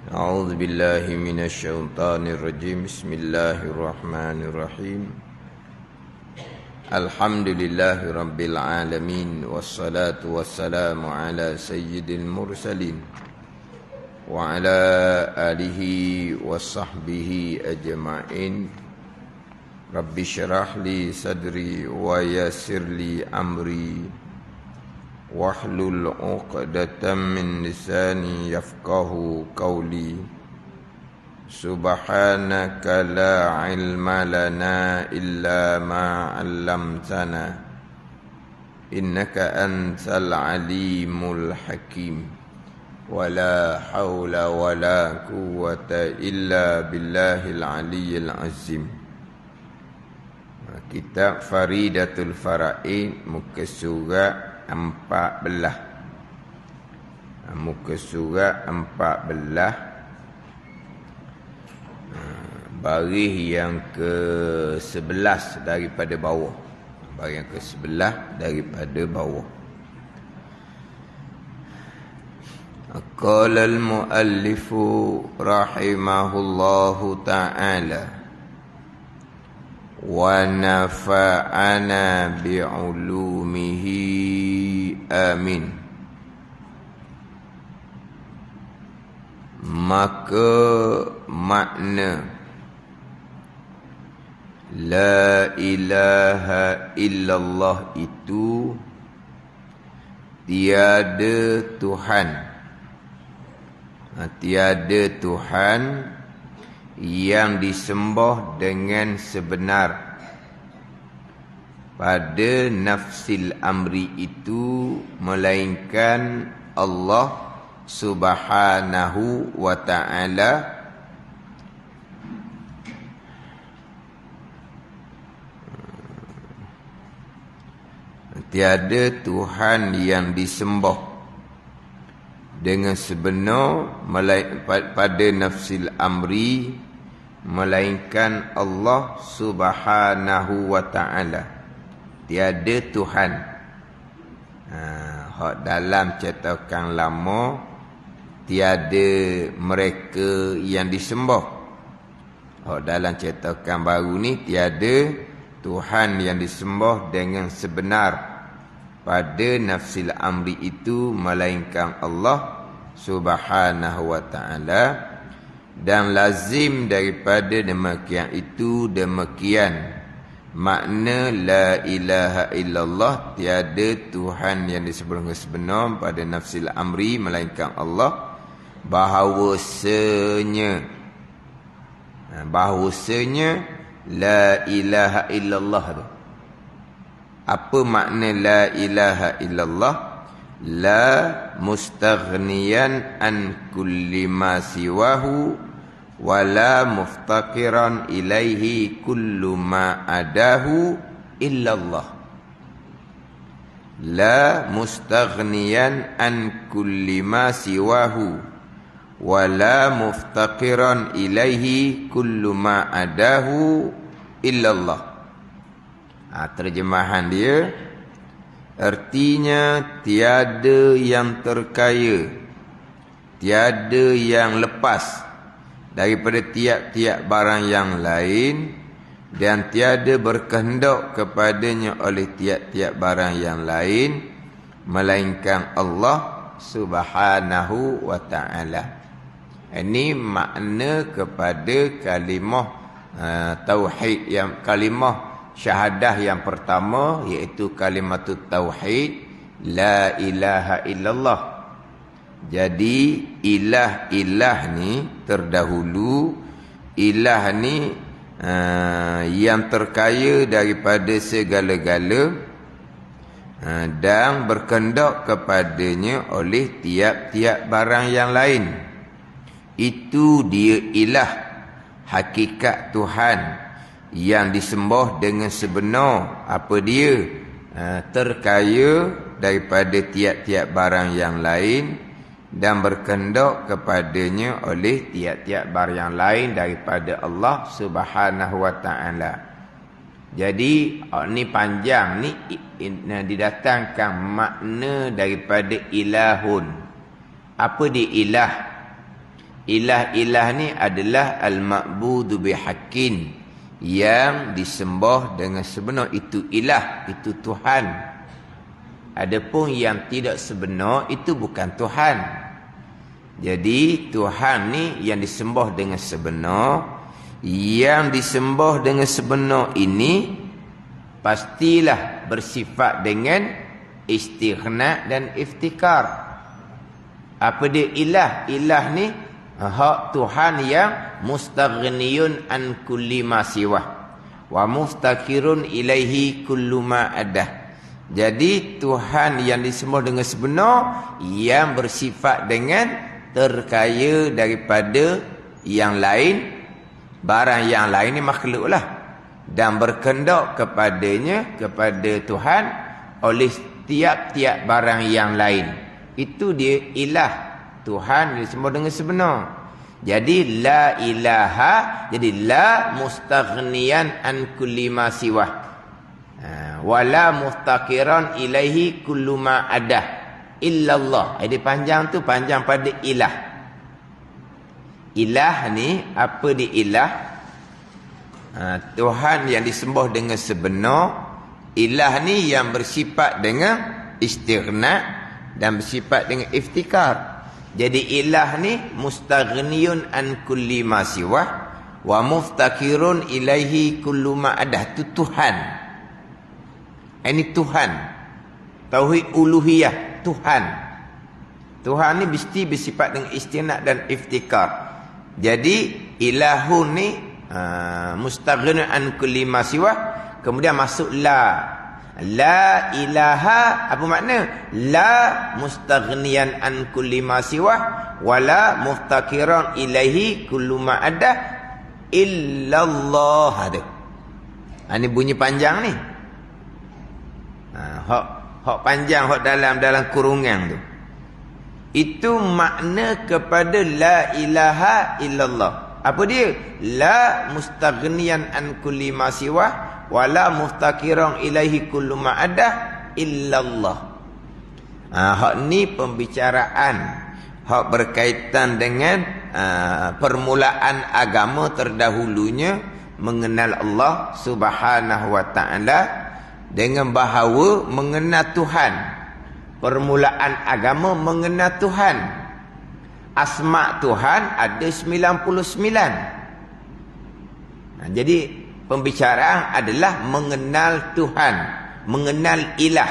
أعوذ بالله من الشيطان الرجيم. بسم الله الرحمن الرحيم. الحمد لله رب العالمين، والصلاة والسلام على سيد المرسلين وعلى آله وصحبه أجمعين. رب اشرح لي صدري ويسر لي أمري واحلل عقدة من لساني يفقه قولي. سبحانك لا علم لنا إلا ما علمتنا إنك أنت العليم الحكيم. ولا حول ولا قوة إلا بالله العلي العظيم. Kitab Faridatul Faraid, muka surat 14. Muka surat 14, baris yang ke-11 daripada bawah. Baris yang ke-11 daripada bawah. Qala al-muallifu rahimahullahu ta'ala wa nafa'ana bi'ulumihi amin. Maka makna la ilaha illallah itu tiada Tuhan, tiada Tuhan yang disembah dengan sebenar pada nafsil amri itu melainkan Allah Subhanahu wa ta'ala. Tiada Tuhan yang disembah dengan sebenar pada nafsil amri melainkan Allah Subhanahu wa ta'ala. Tiada Tuhan. Hak dalam cetakan lama tiada mereka yang disembah. Hak dalam cetakan baru ni tiada Tuhan yang disembah dengan sebenar pada nafsil amri itu melainkan Allah Subhanahu wa ta'ala. Dan lazim daripada demikian itu demikian makna la ilaha illallah, tiada Tuhan yang disembah sebenar pada nafsil amri melainkan Allah, bahawasanya la ilaha illallah tu. Apa makna la ilaha illallah? La mustaghniyan an kulli ma siwahu wala muftaqiran ilaihi kullu ma adahu illallah. La mustaghniyan an kulli ma siwahu wala muftaqiran ilaihi kullu ma adahu illallah. Terjemahan dia artinya tiada yang terkaya, tiada yang lepas daripada tiap-tiap barang yang lain, dan tiada berkehendak kepadanya oleh tiap-tiap barang yang lain melainkan Allah Subhanahu wa ta'ala. Ini makna kepada kalimah tauhid, yang kalimah syahadah yang pertama, iaitu kalimatut tauhid, la ilaha illallah. Jadi ilah ni terdahulu, ilah ni yang terkaya daripada segala-gala dan berkehendak kepadanya oleh tiap-tiap barang yang lain. Itu dia ilah, hakikat Tuhan yang disembah dengan sebenar. Apa dia? Terkaya daripada tiap-tiap barang yang lain dan berkehendak kepadanya oleh tiap-tiap barang yang lain daripada Allah Subhanahu wa ta'ala. Jadi ni panjang ni didatangkan makna daripada ilahun. Apa dia ilah? Ilah-ilah ni adalah al-ma'budu bihaqqin, yang disembah dengan sebenar. Itu ilah, itu Tuhan. Adapun yang tidak sebenar itu bukan Tuhan. Jadi Tuhan ni yang disembah dengan sebenar. Yang disembah dengan sebenar ini pastilah bersifat dengan istighna dan iftikar. Apa dia ilah? Ilah ni hak Tuhan yang mustaghniyun an kulli ma siwah wa muftakirun ilaihi kullu ma adah. Jadi Tuhan yang disembah dengan sebenar, yang bersifat dengan terkaya daripada yang lain. Barang yang lain ni makhluk lah, dan berkendak kepadanya, kepada Tuhan, oleh tiap-tiap barang yang lain. Itu dia ilah, Tuhan disembah dengan sebenar. Jadi la ilaha, jadi la mustaghniyan an kulli ma siwah, wala muftakiran ilaihi kullu ma adah illallah. Jadi panjang tu panjang pada ilah. Ilah ni apa dia ilah? Tuhan yang disembah dengan sebenar. Ilah ni yang bersifat dengan istighna dan bersifat dengan iftikar. Jadi ilah ni mustaghniyun an kulli ma siwah wa muftakirun ilaihi kullu ma adah. Itu Tuhan. Ini Tuhan. Tauhid uluhiyah, Tuhan. Tuhan ni mesti bersifat dengan istighna dan iftikar. Jadi ilahun ni mustaghniyun an kulli ma siwah, kemudian masuk la. La ilaha, apa makna? La mustaghniyan an kulli ma siwah wala muftakiran ilaihi kullu ma adah illallah. Ada. Ini bunyi panjang ni. Hak panjang, hak dalam kurungan tu. Itu makna kepada la ilaha illallah. Apa dia? La mustaghniyan an kulli ma siwah wala muftakiran ilaihi kullu ma adah illallah. Hak ni pembicaraan hak berkaitan dengan permulaan agama terdahulunya mengenal Allah Subhanahu wa taala, dengan bahawa mengenal Tuhan. Permulaan agama mengenal Tuhan. Asma Tuhan ada 99. Jadi pembicaraan adalah mengenal Tuhan, mengenal ilah.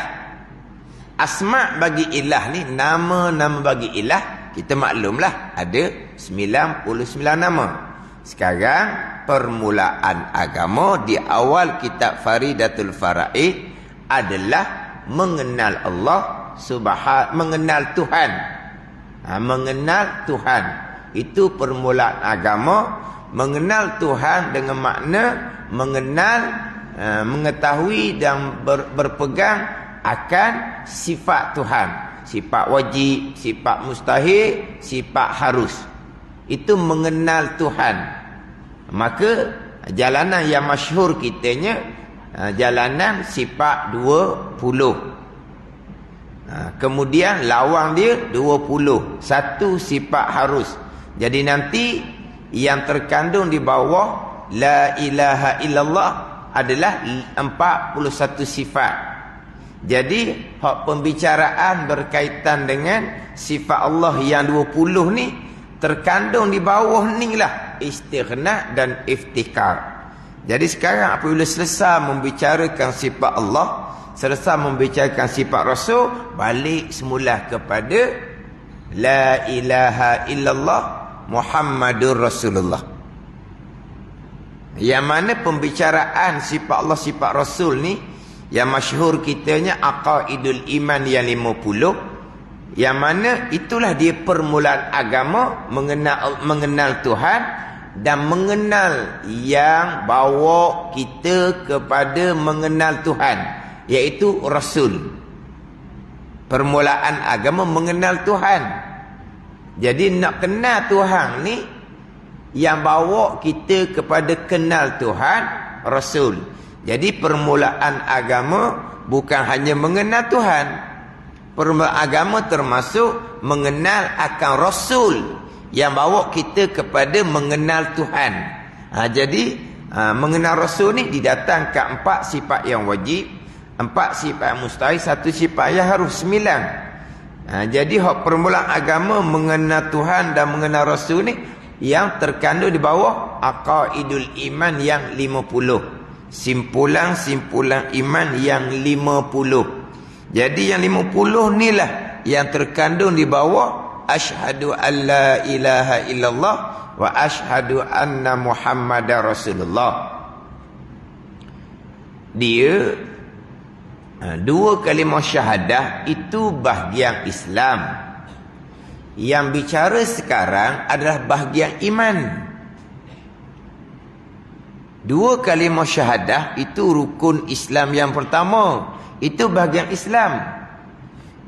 Asma bagi ilah ni, nama-nama bagi ilah, kita maklumlah ada 99 nama. Sekarang permulaan agama di awal kitab Faridatul Faraid adalah mengenal Allah mengenal Tuhan. Mengenal Tuhan itu permulaan agama. Mengenal Tuhan dengan makna mengenal, mengetahui dan berpegang akan sifat Tuhan, sifat wajib, sifat mustahil, sifat harus. Itu mengenal Tuhan. Maka jalanan yang masyhur kitanya jalanan sifat 20. Kemudian lawang dia 20. Satu sifat harus. Jadi nanti yang terkandung di bawah la ilaha illallah adalah 41 sifat. Jadi hak pembicaraan berkaitan dengan sifat Allah yang 20 ni terkandung di bawah ni lah istighna dan iftikar. Jadi sekarang apabila selesai membicarakan sifat Allah, selesai membicarakan sifat Rasul, balik semula kepada la ilaha illallah Muhammadur Rasulullah. Yang mana pembicaraan sifat Allah, sifat Rasul ni yang masyhur kitanya aqaidul iman yang 50, yang mana itulah dia permulaan agama, mengenal Tuhan dan mengenal yang bawa kita kepada mengenal Tuhan, iaitu Rasul. Permulaan agama mengenal Tuhan. Jadi nak kenal Tuhan ni, yang bawa kita kepada kenal Tuhan, Rasul. Jadi permulaan agama bukan hanya mengenal Tuhan. Permulaan agama termasuk mengenal akan Rasul yang bawa kita kepada mengenal Tuhan. Jadi mengenal Rasul ni didatangkan 4 sifat yang wajib, 4 sifat yang mustahil, 1 sifat yang harus, 9. Jadi hak permulaan agama mengenal Tuhan dan mengenal Rasul ni yang terkandung di bawah aqaidul iman yang 50. Simpulan-simpulan iman yang 50. Jadi yang 50 ni lah yang terkandung di bawah asyhadu an la ilaha illallah wa asyhadu anna Muhammadar Rasulullah. Dia dua kalimah syahadah itu bahagian Islam. Yang bicara sekarang adalah bahagian iman. Dua kalimah syahadah itu rukun Islam yang pertama. Itu bahagian Islam.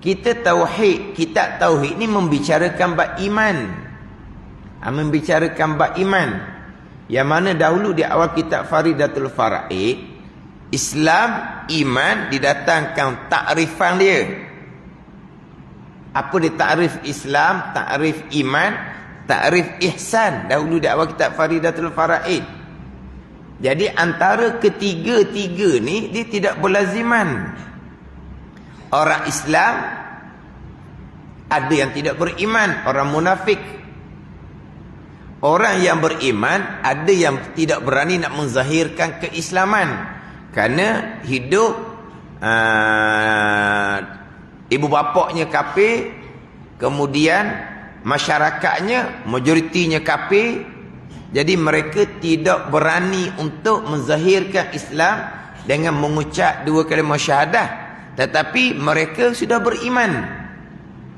Kita tauhid, kitab tauhid ni membicarakan bab iman. Membicarakan bab iman. Yang mana dahulu di awal kitab Faridatul Faraid, Islam, iman didatangkan takrifan dia. Apa dia takrif Islam, takrif iman, takrif ihsan dahulu di awal kitab Faridatul Faraid. Jadi antara ketiga-tiga ni dia tidak berlaziman. Orang Islam ada yang tidak beriman, orang munafik. Orang yang beriman ada yang tidak berani nak menzahirkan keislaman kerana hidup ibu bapaknya kafir, kemudian masyarakatnya majoritinya kafir. Jadi mereka tidak berani untuk menzahirkan Islam dengan mengucap dua kalimah syahadah, tetapi mereka sudah beriman.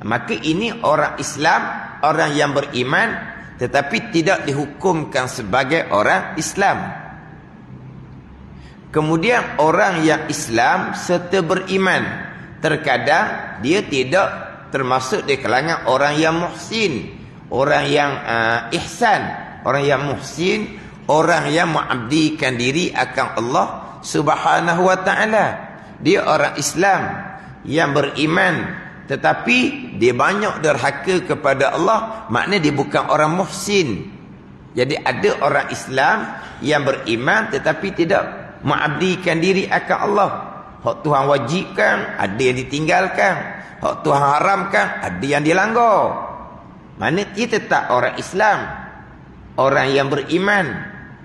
Maka ini orang Islam, orang yang beriman tetapi tidak dihukumkan sebagai orang Islam. Kemudian orang yang Islam serta beriman, terkadang dia tidak termasuk di kalangan orang yang muhsin, orang yang ihsan. Orang yang muhsin, orang yang mengabdikan diri akan Allah Subhanahu wa ta'ala. Dia orang Islam yang beriman, tetapi dia banyak derhaka kepada Allah, maknanya dia bukan orang muhsin. Jadi ada orang Islam yang beriman tetapi tidak mengabdikan diri akan Allah. Hak Tuhan wajibkan, ada yang ditinggalkan. Hak Tuhan haramkan, ada yang dilanggar. Maknanya dia tetap orang Islam, orang yang beriman.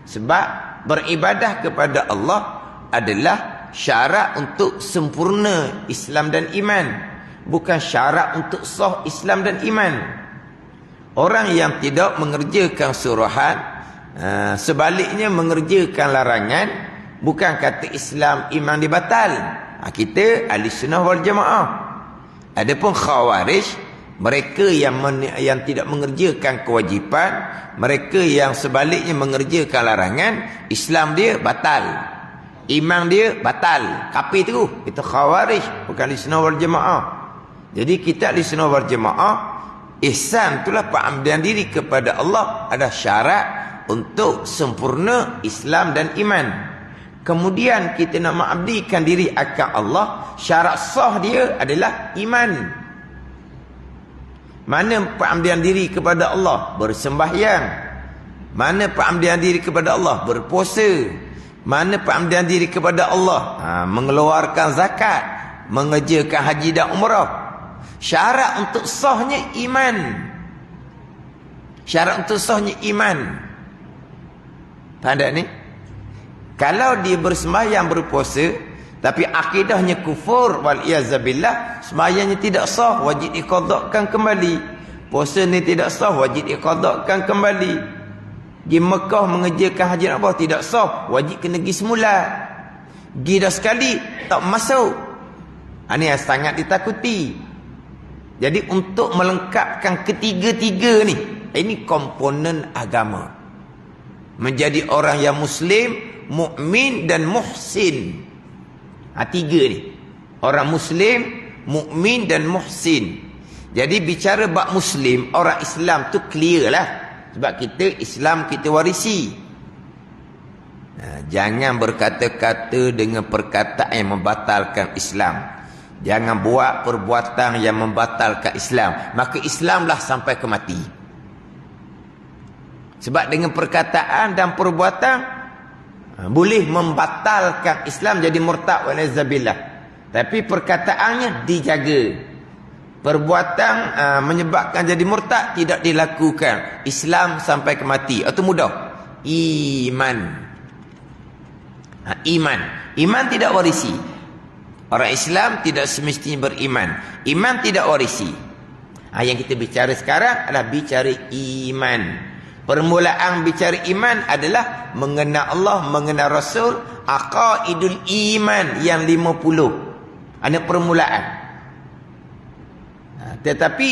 Sebab beribadah kepada Allah adalah syarat untuk sempurna Islam dan iman, bukan syarat untuk sah Islam dan iman. Orang yang tidak mengerjakan suruhan, sebaliknya mengerjakan larangan, bukan kata Islam iman dibatal. Kita ahli sunnah wal jamaah. Adapun khawarij, mereka yang tidak mengerjakan kewajipan, mereka yang sebaliknya mengerjakan larangan, Islam dia batal, iman dia batal, kafir tu. Itu khawarij, bukan ahli sunnah wal jamaah. Jadi kita ahli sunnah wal jamaah, ihsan itulah pengabdian diri kepada Allah, ada syarat untuk sempurna Islam dan iman. Kemudian kita nak mengabdikan diri akan Allah, syarat sah dia adalah iman. Mana pengabdian diri kepada Allah? Bersembahyang. Mana pengabdian diri kepada Allah? Berpuasa. Mana pengabdian diri kepada Allah? Mengeluarkan zakat, mengerjakan haji dan umrah. Syarat untuk sahnya iman. Syarat untuk sahnya iman. Faham tak ni? Kalau dia bersembahyang, berpuasa, tapi akidahnya kufur, wal-iyazabillah, sembahyangnya tidak sah, wajib diqadakkan kembali. Puasa ni tidak sah, wajib diqadakkan kembali. Di Mekah mengerjakan haji dan umrah tidak sah, wajib kena pergi semula. Pergi dah sekali, tak masuk. Ini yang sangat ditakuti. Jadi untuk melengkapkan ketiga-tiga ni, ini komponen agama. Menjadi orang yang Muslim, mukmin dan muhsin. Tiga ni. Orang Muslim, mukmin dan muhsin. Jadi bicara bab Muslim, orang Islam tu clear lah. Sebab kita Islam kita warisi. Jangan berkata-kata dengan perkataan yang membatalkan Islam. Jangan buat perbuatan yang membatalkan Islam. Maka Islamlah sampai ke mati. Sebab dengan perkataan dan perbuatan boleh membatalkan Islam jadi murtad waliyazabillah. Tapi perkataannya dijaga. Perbuatan menyebabkan jadi murtad tidak dilakukan. Islam sampai ke mati. Itu mudah. Iman. Iman tidak warisi. Orang Islam tidak semestinya beriman. Iman tidak warisi. Yang kita bicara sekarang adalah bicara iman. Permulaan bicara iman adalah mengenal Allah, mengenal Rasul, aqaidul iman yang 50. Ada permulaan. Tetapi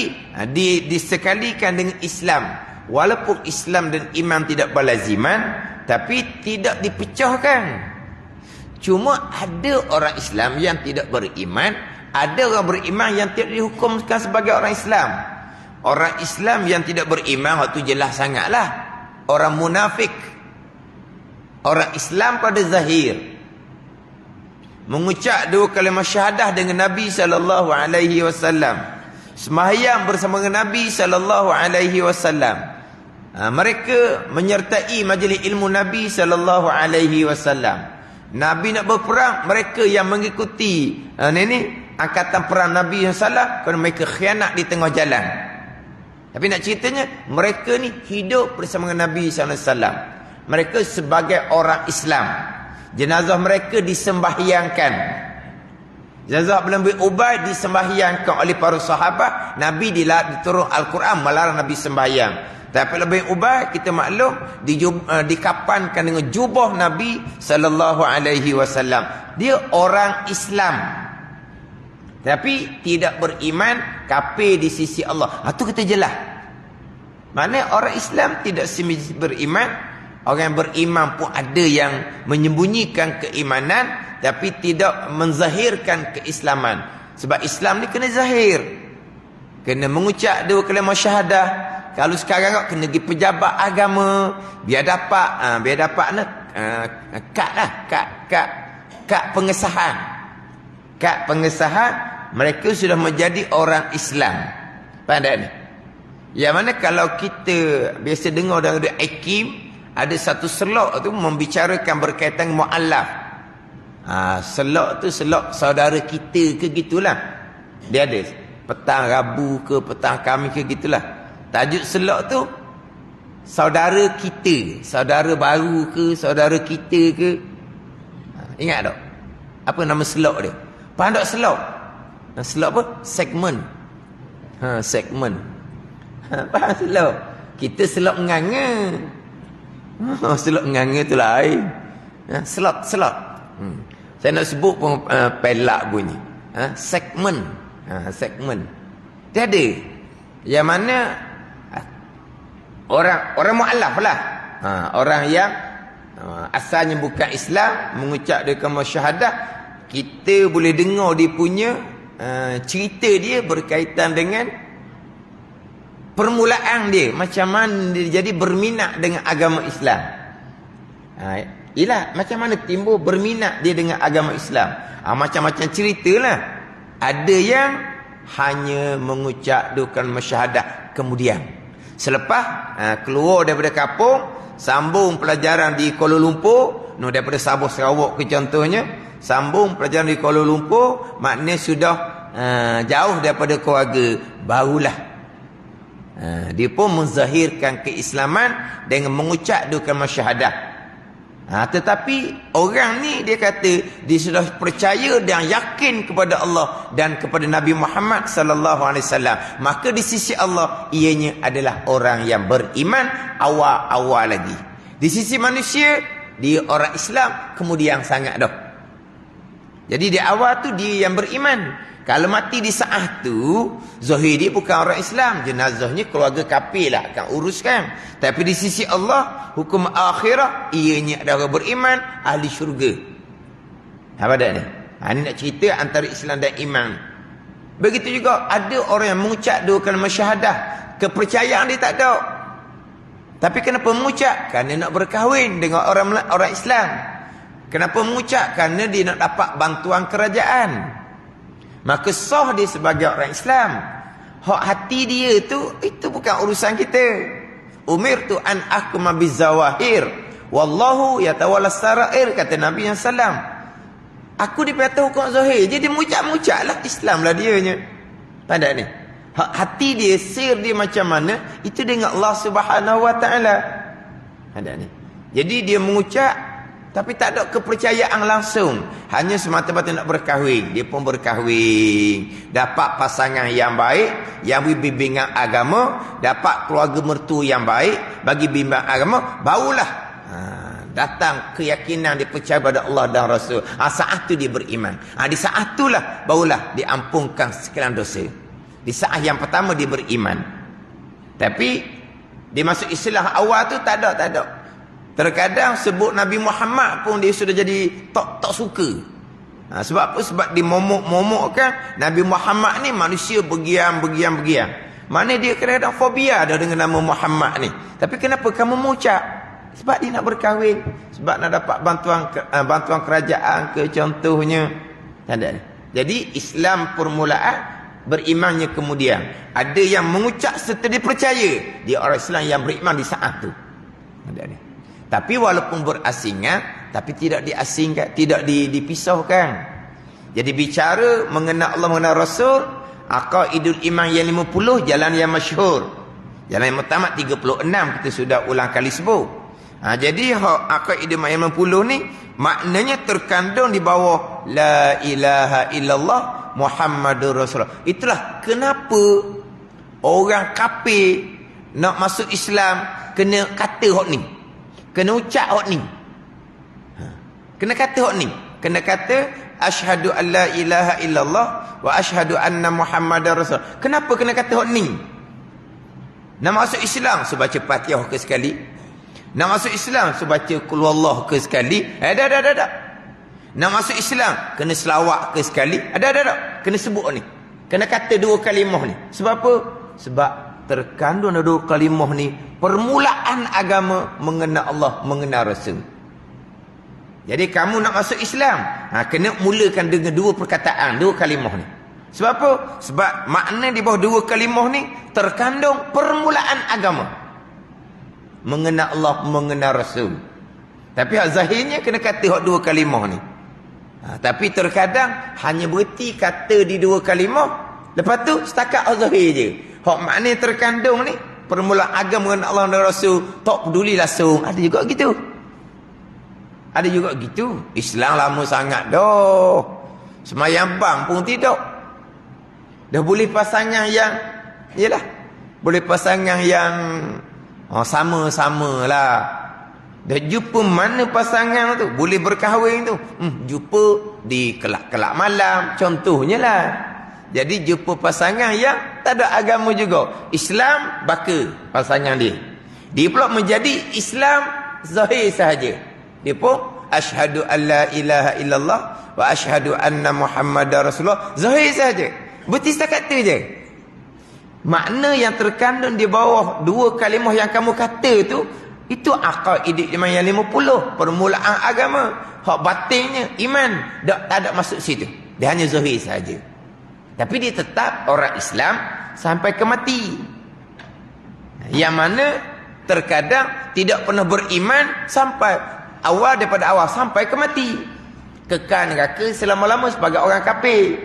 disekalikan dengan Islam. Walaupun Islam dan iman tidak berlaziman, tapi tidak dipecahkan. Cuma ada orang Islam yang tidak beriman, ada orang beriman yang tidak dihukumkan sebagai orang Islam. Orang Islam yang tidak beriman, waktu jelas sangatlah. Orang munafik. Orang Islam pada zahir. Mengucap 2 kalimah syahadah dengan Nabi SAW. Sembahyang bersama dengan Nabi SAW. Mereka menyertai majlis ilmu Nabi SAW. Nabi nak berperang, mereka yang mengikuti angkatan perang Nabi SAW, kerana mereka khianat di tengah jalan. Tapi nak ceritanya, mereka ni hidup bersama dengan Nabi SAW. Mereka sebagai orang Islam. Jenazah mereka disembahyangkan. Jenazah Ibn Ubay disembahyangkan oleh para sahabat. Nabi diturun Al-Quran melarang Nabi sembahyang. Tapi Ibn Ubay kita maklum dikapankan dengan jubah Nabi SAW. Dia orang Islam. Tapi tidak beriman, kafir di sisi Allah. Itu kita jelas. Maknanya orang Islam tidak semestinya beriman. Orang yang beriman pun ada yang menyembunyikan keimanan, tapi tidak menzahirkan keislaman. Sebab Islam ni kena zahir. Kena mengucap 2 kalimah syahadah. Kalau sekarang kena pergi pejabat agama. Biar dapat kad pengesahan. Kad pengesahan. Mereka sudah menjadi orang Islam. Faham tak ni? Yang mana kalau kita biasa dengar dari Hakim, ada satu selok tu membicarakan berkaitan mu'allaf. Selok tu selok saudara kita ke gitulah. Dia ada petang Rabu ke petang Khamis ke gitulah. Tajuk selok tu saudara kita, saudara baru ke, saudara kita ke. Ingat tak? Apa nama selok dia? Faham tak selok? Selok apa? Segmen. Segmen. Faham selok? Kita selok nganga. Selok nganga tu lain. Slot. Saya nak sebut pun pelak bunyi. Segmen. Segmen. Dia ada. Yang mana orang mu'alaf lah. Orang yang asalnya bukan Islam, mengucap dia kalimah syahadah. Kita boleh dengar dia punya cerita dia berkaitan dengan permulaan dia, macam mana dia jadi berminat dengan agama Islam. Macam mana timbul berminat dia dengan agama Islam. Macam-macam ceritalah. Ada yang hanya mengucap 2 kalimah syahadah, kemudian selepas keluar daripada kampung, sambung pelajaran di Kuala Lumpur, daripada Sabah Sarawak ke contohnya, sambung pelajaran di Kuala Lumpur, maknanya sudah jauh daripada keluarga, barulah dia pun menzahirkan keislaman dengan mengucap 2 kalimah syahadah. Tetapi orang ni dia kata dia sudah percaya dan yakin kepada Allah dan kepada Nabi Muhammad sallallahu alaihi wasallam, maka di sisi Allah ianya adalah orang yang beriman awal-awal lagi. Di sisi manusia dia orang Islam kemudian sangat dah. Jadi di awal tu dia yang beriman. Kalau mati di saat tu, zahir dia bukan orang Islam, jenazahnya keluarga kafir lah akan uruskan. Tapi di sisi Allah, hukum akhirah, ianya adalah beriman, ahli syurga. Apa dah ni? Ini nak cerita antara Islam dan iman. Begitu juga ada orang yang mengucap 2 kalimah syahadah, kepercayaan dia tak ada. Tapi kenapa mengucap? Kerana nak berkahwin dengan orang Islam. Kenapa mengucap? Kerana dia nak dapat bantuan kerajaan. Maka sah dia sebagai orang Islam. Hak hati dia tu, itu bukan urusan kita. Umirtu an ahkuma bizawahir wallahu yatawalla sarair, kata Nabi yang salam. Aku diperintah hukum zahir. Jadi mucak-mucak lah Islam lah dianya. Pada ni. Hati dia, sir dia macam mana, itu dengan Allah Subhanahu Wa Taala. Ada ni. Jadi dia mengucap tapi tak ada kepercayaan langsung. Hanya semata-mata nak berkahwin. Dia pun berkahwin. Dapat pasangan yang baik, yang bimbingan agama, dapat keluarga mertua yang baik, bagi bimbingan agama, barulah datang keyakinan dia percaya pada Allah dan Rasul. Saat tu dia beriman. Di saat itulah barulah diampunkan sekalian dosa. Di saat yang pertama dia beriman. Tapi dia masuk Islam awal tu tak ada. Terkadang sebut Nabi Muhammad pun dia sudah jadi tak suka. Sebab apa? Sebab dia momok-momokkan Nabi Muhammad ni manusia begiam. Mana dia kadang-kadang fobia dah dengan nama Muhammad ni. Tapi kenapa kamu mengucap? Sebab dia nak berkahwin, sebab nak dapat bantuan kerajaan ke contohnya. Jadi Islam permulaan, berimannya kemudian. Ada yang mengucap serta dia percaya, dia orang Islam yang beriman di saat tu. Tapi walaupun berasingan, tapi tidak diasingkan, tidak dipisahkan. Jadi bicara mengenal Allah, mengenal Rasul, aqaidul iman yang 50, jalan yang masyhur. Jalan yang pertama 36 kita sudah ulang kali sebut. Jadi aqaidul iman yang 50 ni maknanya terkandung di bawah la ilaha illallah Muhammadur Rasulullah. Itulah kenapa orang kafir nak masuk Islam kena kata hok ni. Kena ucap hok ni. Kena kata hok ni. Kena kata asyhadu an la ilaha illallah wa asyhadu anna Muhammadar Rasul. Kenapa kena kata hok ni? Nak masuk Islam sebaca Fatihah ke sekali. Nak masuk Islam sebaca qul huwallahu ke sekali. Dah. Nak masuk Islam kena selawat ke sekali. Ada. Kena sebut ni. Kena kata dua kalimah ni. Sebab apa? Sebab terkandung dua kalimah ni permulaan agama mengenal Allah, mengenal Rasul. Jadi kamu nak masuk Islam, kena mulakan dengan dua perkataan, dua kalimah ni. Sebab apa? Sebab makna di bawah dua kalimah ni terkandung permulaan agama. Mengenal Allah, mengenal Rasul. Tapi zahirnya kena kata hak dua kalimah ni. Tapi terkadang hanya berhenti kata di dua kalimah, lepas tu setakat zahir je. Hak makna terkandung ni permulaan agama mengenal Allah dan Rasul, tak peduli langsung. Ada juga gitu. Ada juga gitu. Islam lama sangat dah. Semayang bang pun tidak. Dah boleh pasangan yang, yelah, boleh pasangan yang sama-sama lah. Dah jumpa mana pasangan tu, boleh berkahwin tu. Jumpa di kelak-kelak malam, contohnya lah. Jadi jumpa pasangan yang tak ada agama juga. Islam baka pasangan dia. Dia pula menjadi Islam zahir sahaja. Dia pun asyhadu an la ilaha illallah wa asyhadu anna Muhammadar Rasulullah. Zahir sahaja. Berarti setakat tu je. Makna yang terkandung di bawah dua kalimah yang kamu kata tu, itu aqaidul iman yang 50, permulaan agama. Hak batinnya iman tak ada masuk situ. Dia hanya zahir sahaja. Tapi dia tetap orang Islam sampai ke mati. Yang mana terkadang tidak pernah beriman sampai awal, daripada awal sampai ke mati. Kekal neraka selama-lama sebagai orang kafir.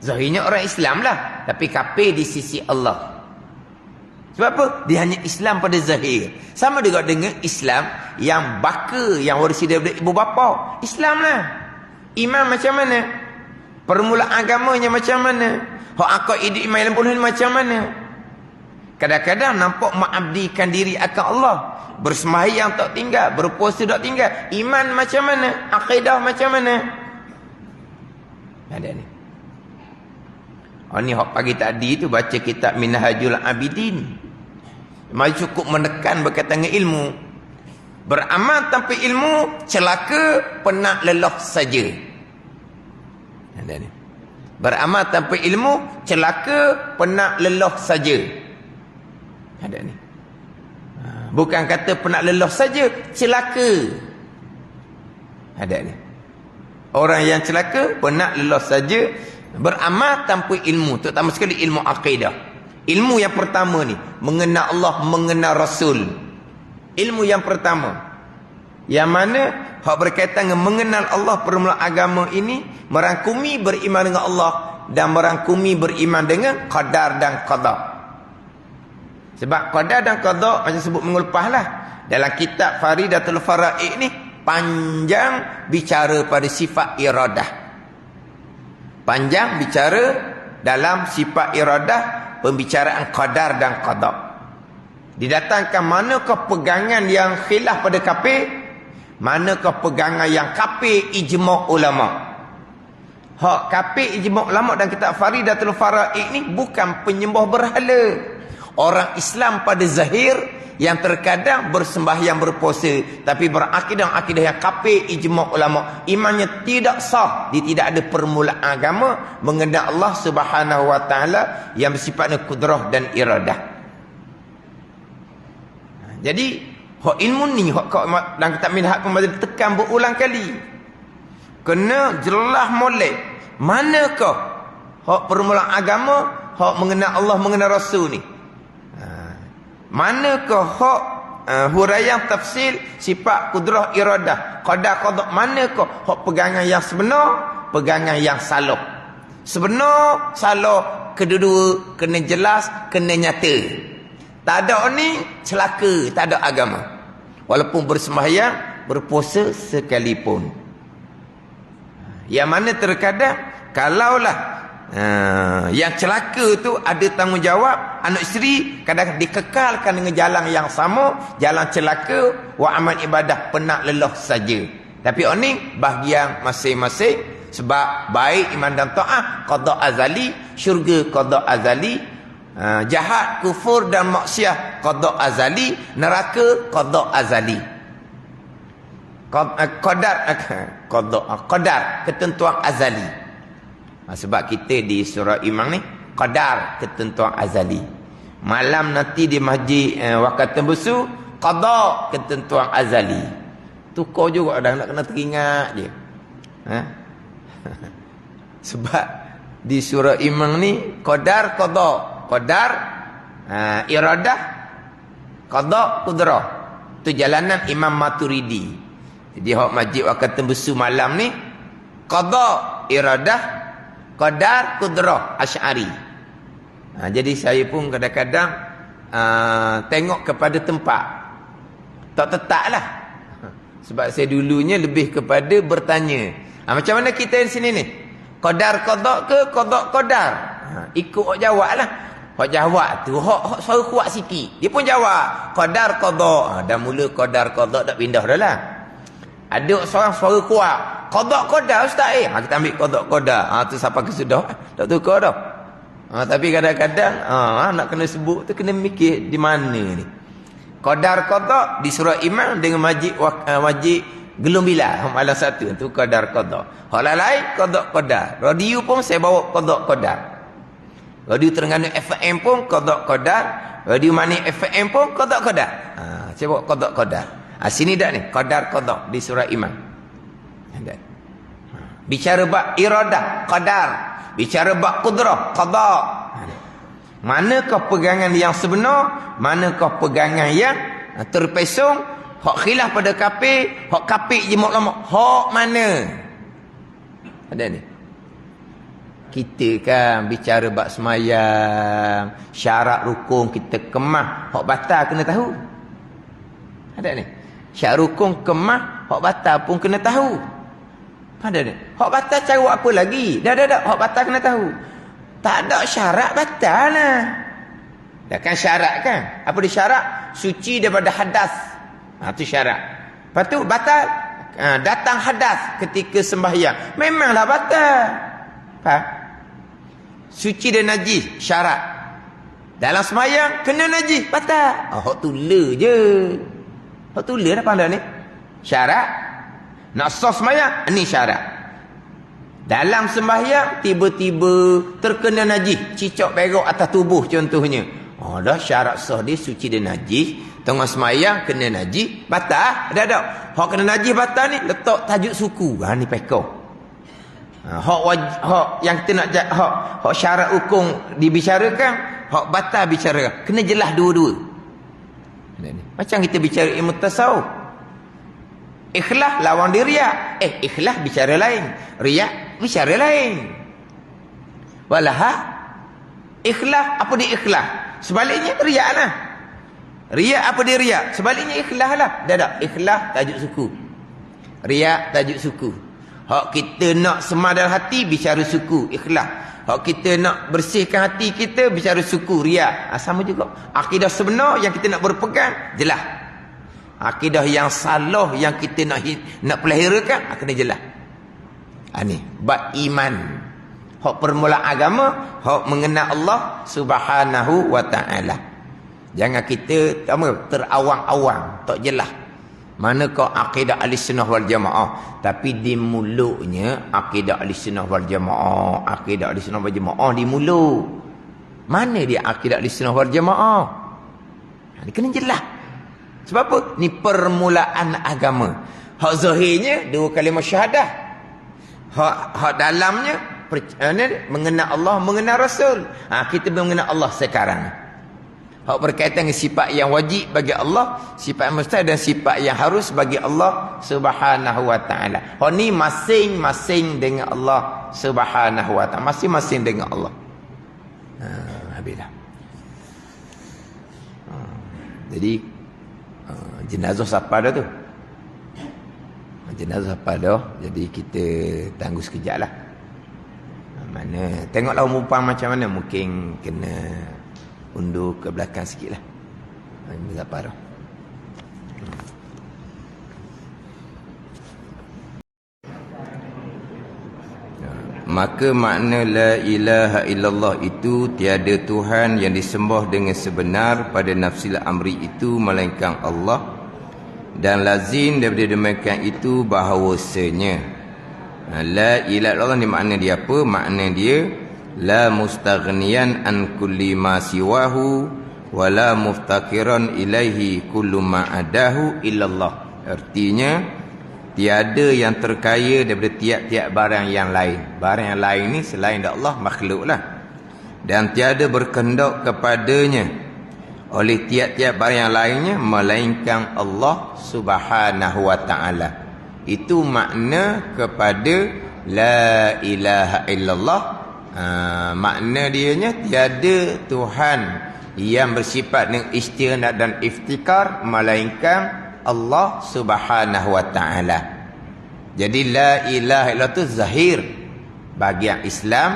Zahirnya orang Islam lah, tapi kafir di sisi Allah. Sebab apa? Dia hanya Islam pada zahir. Sama juga dengan Islam yang baka, yang warisi daripada ibu bapa. Islam lah. Iman macam mana? Permulaan agamanya macam mana? Hak aqaidul iman yang 50 macam mana? Kadang-kadang nampak mengabdikan diri akan Allah, bersembahyang tak tinggal, berpuasa tak tinggal. Iman macam mana? Akidah macam mana? Ada ni. Ni hak pagi tadi tu baca kitab Minhajul Abidin. Mari cukup menekan berkaitan dengan ilmu. Beramal tanpa ilmu celaka, penat, lelah saja. Ada ni. Beramal tanpa ilmu celaka, penat, lelah saja. Ada ni. Bukan kata penat lelah saja, celaka. Ada ni. Orang yang celaka, penat lelah saja, beramal tanpa ilmu, terutama sekali ilmu akidah. Ilmu yang pertama ni, mengenal Allah, mengenal Rasul. Ilmu yang pertama. Yang mana hak berkaitan dengan mengenal Allah, permulaan agama ini merangkumi beriman dengan Allah dan merangkumi beriman dengan qadar dan qada. Sebab qadar dan qada macam sebut minggu lepas lah, dalam kitab Faridatul Faraid ni panjang bicara pada sifat iradah. Panjang bicara dalam sifat iradah, pembicaraan qadar dan qada. Didatangkan manakah pegangan yang khilaf pada kafir, manakah pegangan yang kafir ijma' ulama. Hak kafir ijma' ulama dan kitab Faridatul Faraid ni bukan penyembah berhala. Orang Islam pada zahir yang terkadang bersembahyang, berpuasa, tapi berakidah yang kafir ijma' ulama, imannya tidak sah. Dia tidak ada permulaan agama mengenal Allah Subhanahu wa taala yang bersifatnya kudrah dan iradah. Jadi hak ilmu ni, hak dalam kitab Minhaj pun tekan berulang kali. Kena jelas molek manakah hak permulaan agama, hak mengenal Allah, mengenal Rasul ni. Manakah hak huraian tafsir sifat kudrah iradah, qadar qada, manakah hak pegangan yang sebenar, pegangan yang salah. Sebenar, salah, kedua-dua kena jelas, kena nyata. Tak ada ni celaka, tak ada agama. Walaupun bersembahyang, berpuasa sekalipun. Yang mana terkadang kalaulah yang celaka tu ada tanggungjawab, anak isteri kadang dikekalkan dengan jalan yang sama, jalan celaka, wa amal ibadah penat lelah saja. Tapi ini bahagian masing-masing. Sebab baik iman dan taat qada azali, syurga qada azali, jahat, kufur dan maksiat qada azali, neraka qada azali. Qadar ketentuan azali. Sebab kita di surah Iman ni qadar ketentuan azali. Malam nanti di masjid Wakaf Tembusu qada ketentuan azali. Tukar juga dah, nak kena teringat je. Sebab di surah Iman ni qadar qada, qadar iradah, qada qudrah. Tu jalanan Imam Maturidi. Jadi hak masjid Wakaf Tembusu malam ni qada iradah, qadar qudrah Asy'ari. Jadi saya pun kadang-kadang tengok kepada tempat, tak tetaplah. Sebab saya dulunya lebih kepada bertanya. Macam mana kita di sini ni? Qadar qada ke qada qadar? Ikut hak jawablah. Hak jawab tu hak suara kuat sikit. Dia pun jawab qadar qada. Dah mula qadar qada tak pindah dah lah. Ada seorang suara kuat, qada qadar ustaz kita ambil qada qadar. Tu sampai ke sudah. Tak tukar dah. Tapi kadang-kadang nak kena sebut tu kena mikir di mana ni. Qadar qada di surah Iman dengan masjid Gelung Bilal malam satu tu qadar qada. Hal lain qada qadar. Radio pun saya bawa qada qadar. Radio Terengganu FM pun qada qadar. Radio Mani FM pun qada qadar. Saya bawa qada qadar. Sini dak ni qadar qada di surah Iman. Bicara bab iradah qadar, bicara bab qudrah qada. Manakah pegangan yang sebenar, manakah pegangan yang terpesong, hak khilaf pada kafir, hak kafir je ulama, hak mana? Ada ni. Kita kan bicara bab semayang, syarat rukun kita kemah, hak batal kena tahu. Ada ni. Syarat rukun kemah, hak batal pun kena tahu. Ada ni. Hak batal cara apa lagi? Dah, hak batal kena tahu. Tak ada syarat batal lah. Dah kan syarat kan? Apa dia syarat? Suci daripada hadas. Itu syarat. Lepas tu batal. Datang hadas ketika sembahyang. Memanglah batal. Faham? Suci dan najis. Syarat. Dalam sembahyang kena najis. Batal. Hak tula je. Hak tula dah pandai ni. Syarat. Nak sah sembahyang. Ini syarat. Dalam sembahyang tiba-tiba terkena najis, cicak berok atas tubuh contohnya. Dah syarat sah dia suci dan najis. Tengah sembahyang kena najis, batal. Dah. Hak kena najis batal ni letak tajuk suku. Ni pekau. Hak yang kita nak hak syarat hukum dibicarakan, hak batal bicara. Kena jelas dua-dua. Macam kita bicara ilmu tasawuf. Ikhlas lawan dia riak. Ikhlas bicara lain. Riak bicara lain. Walaha ikhlas apa dia ikhlas? Sebaliknya riak lah. Riak apa dia riak? Sebaliknya ikhlas lah. Dah. Ikhlas tajuk suku. Riak tajuk suku. Hak kita nak semadar hati bicara suku, ikhlas. Hak kita nak bersihkan hati kita bicara suku, riak. Sama juga. Akidah sebenar yang kita nak berpegang jelas. Akidah yang salah yang kita nak pelahirakan kena jelas. Ni bab iman. Hak permulaan agama, hak mengenal Allah Subhanahu wa taala. Jangan kita terawang-awang, tak jelas. Manakah akidah Ahlussunnah wal Jamaah, tapi di mulutnya akidah Ahlussunnah wal Jamaah, akidah Ahlussunnah wal Jamaah di mulut. Mana dia akidah Ahlussunnah wal Jamaah? Ini kena jelas. Sebab apa? Ni permulaan agama. Hak zahirnya dua kalimah syahadah. Hak dalamnya mengenal Allah, mengenal Rasul. Kita mengenal Allah sekarang. Hak berkaitan dengan sifat yang wajib bagi Allah, sifat yang mustahil dan sifat yang harus bagi Allah Subhanahu wa taala. Hak ni masing-masing dengan Allah Subhanahu wa taala, masing-masing dengan Allah. Habislah. Jadi jenazah siapa dah tu? Jenazah siapa dah? Jadi kita tunggu sekejap lah. Mana tengoklah umpan macam mana, mungkin kena undur ke belakang sikit lah. Ini siapa dah? Maka makna la ilaha illallah itu tiada Tuhan yang disembah dengan sebenar pada nafsil amri itu melainkan Allah, dan lazim daripada demikian itu bahawasanya la ilaha illallah ni makna dia apa? Makna dia la mustaghniyan an kulli ma siwahu wa la muftakiran ilaihi kullu ma adahu illallah. Artinya tiada yang terkaya daripada tiap-tiap barang yang lain. Barang yang lain ni selain Allah, makhluk lah. Dan tiada berkendak kepadanya oleh tiap-tiap barang yang lainnya melainkan Allah Subhanahu wa ta'ala. Itu makna kepada la ilaha illallah. Makna dianya tiada Tuhan yang bersifat dengan istighnaq dan iftikar melainkan Allah Subhanahu wa ta'ala. Jadi la ilaha illallah itu zahir bagi yang Islam.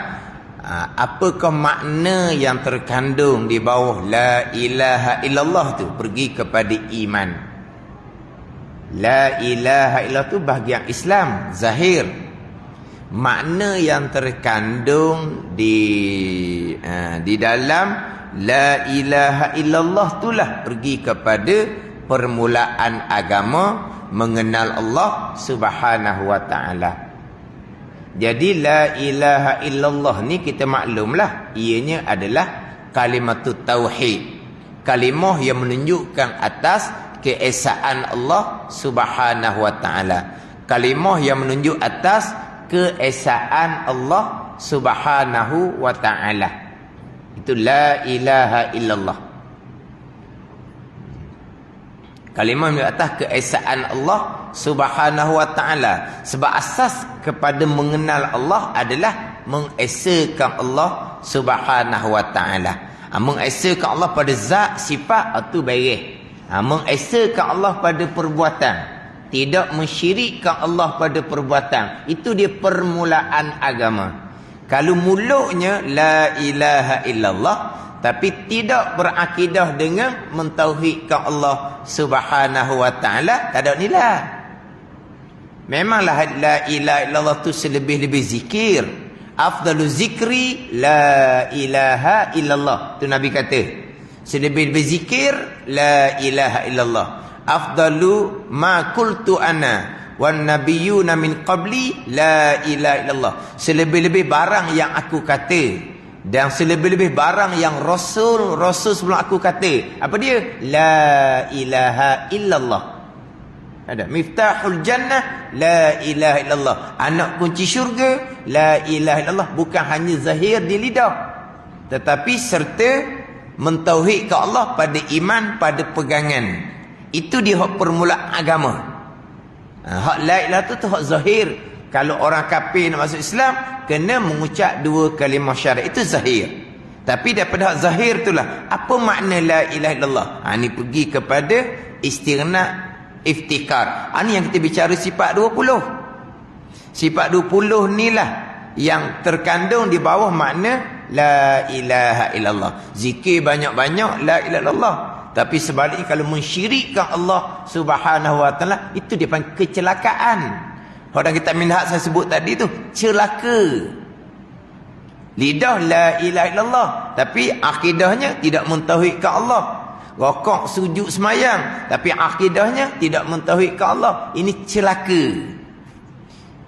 Apakah makna yang terkandung di bawah la ilaha illallah tu? Pergi kepada iman. La ilaha illallah tu bagi yang Islam zahir. Makna yang terkandung di dalam la ilaha illallah itulah pergi kepada permulaan agama, mengenal Allah Subhanahu wa ta'ala. Jadi la ilaha illallah ni kita maklumlah, ianya adalah kalimatut tauhid, kalimah yang menunjukkan atas keesaan Allah Subhanahu wa ta'ala, kalimah yang menunjuk atas keesaan Allah Subhanahu wa ta'ala. Itu la ilaha illallah. Kalimah di atas keesaan Allah Subhanahu wa ta'ala. Sebab asas kepada mengenal Allah adalah mengesakan Allah Subhanahu wa ta'ala. Mengesakan Allah pada zat, sifat, itu baik. Mengesakan Allah pada perbuatan, tidak mensyirikkan Allah pada perbuatan, itu dia permulaan agama. Kalau mulutnya la ilaha illallah tapi tidak berakidah dengan mentauhidkan Allah Subhanahu wa ta'ala, tak ada nilai. Memanglah la ilaha illallah tu selebih-lebih zikir. Afdalu zikri la ilaha illallah. Tu Nabi kata. Selebih-lebih zikir la ilaha illallah. Afdalu ma qultu ana wan nabiyyuna min qabli la ilaha illallah. Selebih-lebih barang yang aku kata dan selebih-lebih barang yang Rasul sebelum aku kata. Apa dia? La ilaha illallah. Ada miftahul jannah la ilaha illallah. Anak kunci syurga la ilaha illallah. Bukan hanya zahir di lidah, tetapi serta mentauhidkan Allah pada iman, pada pegangan. Itu dia hak permulaan agama. Hak la ilaha tu hak zahir. Kalau orang kafir nak masuk Islam, kena mengucap 2 kalimah syahadat. Itu zahir. Tapi daripada hak zahir itulah, apa makna la ilaha illallah? Ini pergi kepada istighna, iftikar. Ini yang kita bicara sifat 20. Sifat 20 ni lah yang terkandung di bawah makna la ilaha illallah. Zikir banyak-banyak la ilaha illallah. Tapi sebaliknya kalau mensyirikkan Allah Subhanahu wa taala, itu dia panggil kecelakaan. Orang kita minhaj saya sebut tadi tu celaka. Lidah la ilaha illallah, tapi akidahnya tidak mentauhidkan Allah. Rokok, sujud, semayang, tapi akidahnya tidak mentauhidkan Allah. Ini celaka.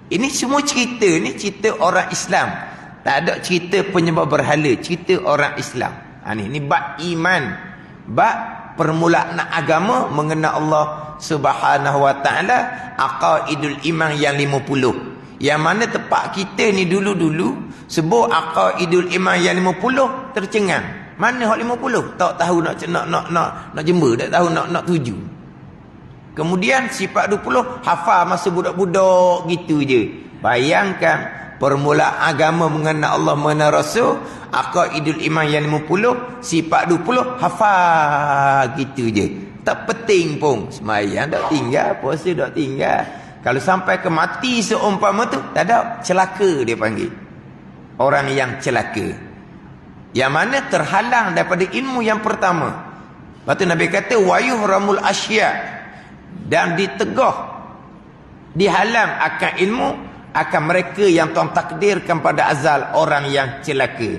Ini semua cerita ni cerita orang Islam. Tak ada cerita penyembah berhala, cerita orang Islam. Ni bab iman, bab permulaan agama mengenal Allah Subhanahu wa taala, aqaidul iman yang 50. Yang mana tempat kita ni dulu-dulu sebut aqaidul iman yang 50 tercengang. Mana hak 50? Tak tahu nak jember, tak tahu nak tuju. Kemudian sifat 20 hafal masa budak-budak gitu je. Bayangkan permulaan agama mengenal Allah, mengenal Rasul, aqaidul iman yang 50, sifat 20 hafal gitu je. Tak penting pun. Semayang tak tinggal, puasa tak tinggal. Kalau sampai ke mati seumpama tu, tak ada, celaka dia panggil. Orang yang celaka. Yang mana terhalang daripada ilmu yang pertama. Lepas tu Nabi kata wayuhramul asya, dan ditegah, dihalang akan ilmu akan mereka yang Tuhan takdirkan pada azal, orang yang celaka.